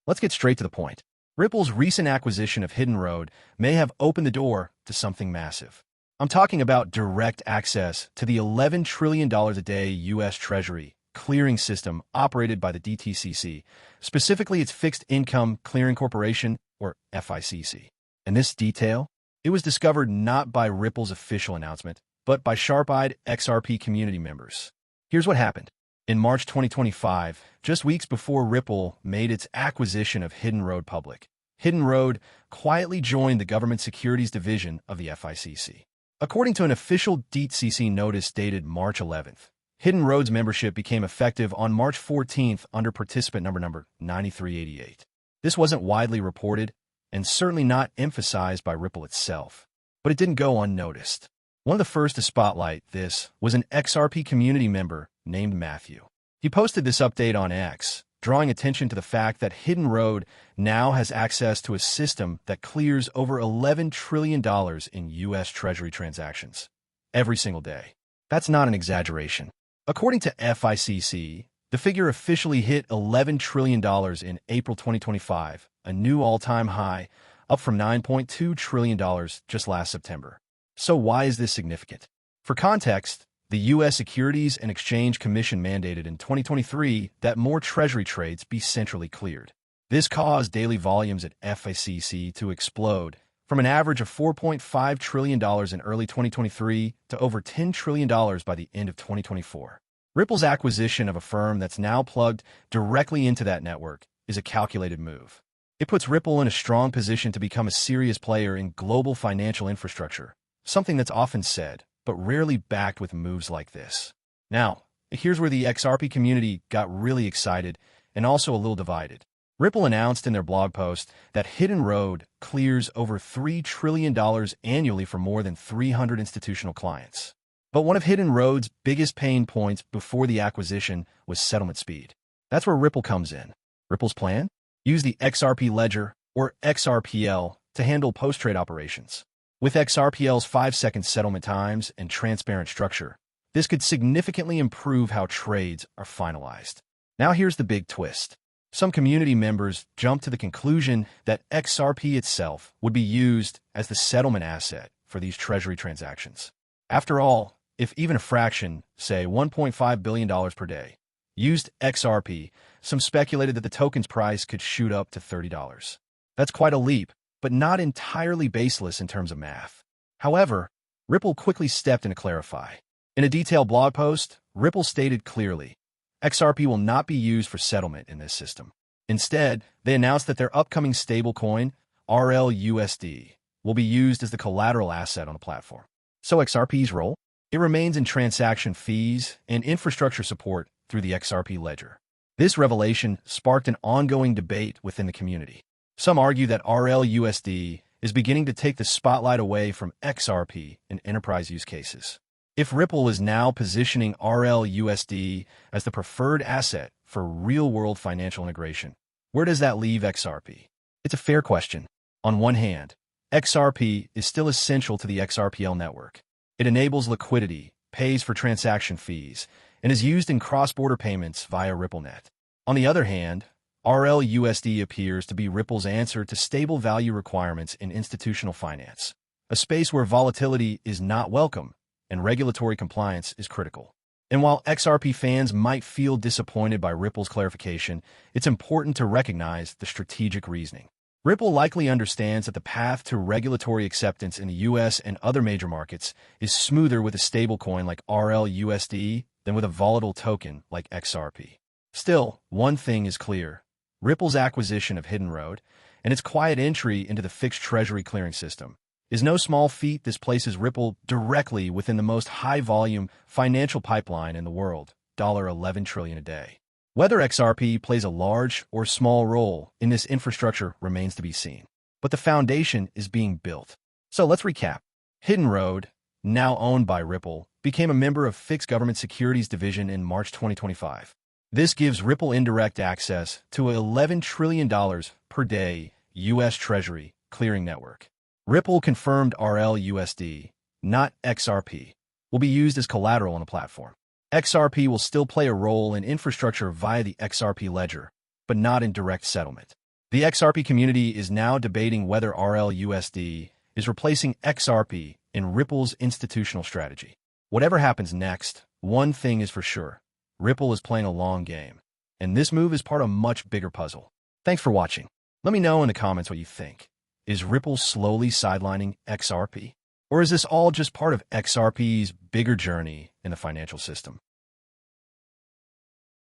Let's get straight to the point. Ripple's recent acquisition of Hidden Road may have opened the door to something massive. I'm talking about direct access to the $11 trillion a day U.S. Treasury clearing system operated by the DTCC, specifically its Fixed Income Clearing Corporation, or FICC. And this detail? It was discovered not by Ripple's official announcement, but by sharp-eyed XRP community members. Here's what happened. In March 2025, just weeks before Ripple made its acquisition of Hidden Road public, Hidden Road quietly joined the Government Securities Division of the FICC. According to an official DTCC notice dated March 11th, Hidden Road's membership became effective on March 14th under participant number 9388. This wasn't widely reported and certainly not emphasized by Ripple itself, but it didn't go unnoticed. One of the first to spotlight this was an XRP community member named Matthew. He posted this update on X, drawing attention to the fact that Hidden Road now has access to a system that clears over $11 trillion in U.S. Treasury transactions every single day. That's not an exaggeration. According to FICC, the figure officially hit $11 trillion in April 2025, a new all-time high, up from $9.2 trillion just last September. So why is this significant? For context, the U.S. Securities and Exchange Commission mandated in 2023 that more Treasury trades be centrally cleared. This caused daily volumes at FICC to explode from an average of $4.5 trillion in early 2023 to over $10 trillion by the end of 2024. Ripple's acquisition of a firm that's now plugged directly into that network is a calculated move. It puts Ripple in a strong position to become a serious player in global financial infrastructure, something that's often said, but rarely backed with moves like this. Now, here's where the XRP community got really excited and also a little divided. Ripple announced in their blog post that Hidden Road clears over $3 trillion annually for more than 300 institutional clients. But one of Hidden Road's biggest pain points before the acquisition was settlement speed. That's where Ripple comes in. Ripple's plan? Use the XRP ledger, or XRPL, to handle post-trade operations. With XRPL's 5-second settlement times and transparent structure, this could significantly improve how trades are finalized. Now here's the big twist. Some community members jumped to the conclusion that XRP itself would be used as the settlement asset for these Treasury transactions. After all, if even a fraction, say $1.5 billion per day, used XRP, some speculated that the token's price could shoot up to $30. That's quite a leap, but not entirely baseless in terms of math. However, Ripple quickly stepped in to clarify. In a detailed blog post, Ripple stated clearly, XRP will not be used for settlement in this system. Instead, they announced that their upcoming stablecoin, RLUSD, will be used as the collateral asset on the platform. So XRP's role? It remains in transaction fees and infrastructure support through the XRP ledger. This revelation sparked an ongoing debate within the community. Some argue that RLUSD is beginning to take the spotlight away from XRP in enterprise use cases. If Ripple is now positioning RLUSD as the preferred asset for real-world financial integration, where does that leave XRP? It's a fair question. On one hand, XRP is still essential to the XRPL network. It enables liquidity, pays for transaction fees, and is used in cross-border payments via RippleNet. On the other hand, RLUSD appears to be Ripple's answer to stable value requirements in institutional finance, a space where volatility is not welcome and regulatory compliance is critical. And while XRP fans might feel disappointed by Ripple's clarification, it's important to recognize the strategic reasoning. Ripple likely understands that the path to regulatory acceptance in the US and other major markets is smoother with a stablecoin like RLUSD than with a volatile token like XRP. Still, one thing is clear. Ripple's acquisition of Hidden Road and its quiet entry into the fixed Treasury clearing system is no small feat. This places Ripple directly within the most high-volume financial pipeline in the world, $11 trillion a day. Whether XRP plays a large or small role in this infrastructure remains to be seen, but the foundation is being built. So let's recap. Hidden Road, now owned by Ripple, became a member of FICC Government Securities Division in March 2025. This gives Ripple indirect access to $11 trillion per day U.S. Treasury clearing network. Ripple confirmed RLUSD, not XRP, will be used as collateral on the platform. XRP will still play a role in infrastructure via the XRP ledger, but not in direct settlement. The XRP community is now debating whether RLUSD is replacing XRP in Ripple's institutional strategy. Whatever happens next, one thing is for sure. Ripple is playing a long game, and this move is part of a much bigger puzzle. Thanks for watching. Let me know in the comments what you think. Is Ripple slowly sidelining XRP? Or is this all just part of XRP's bigger journey in the financial system?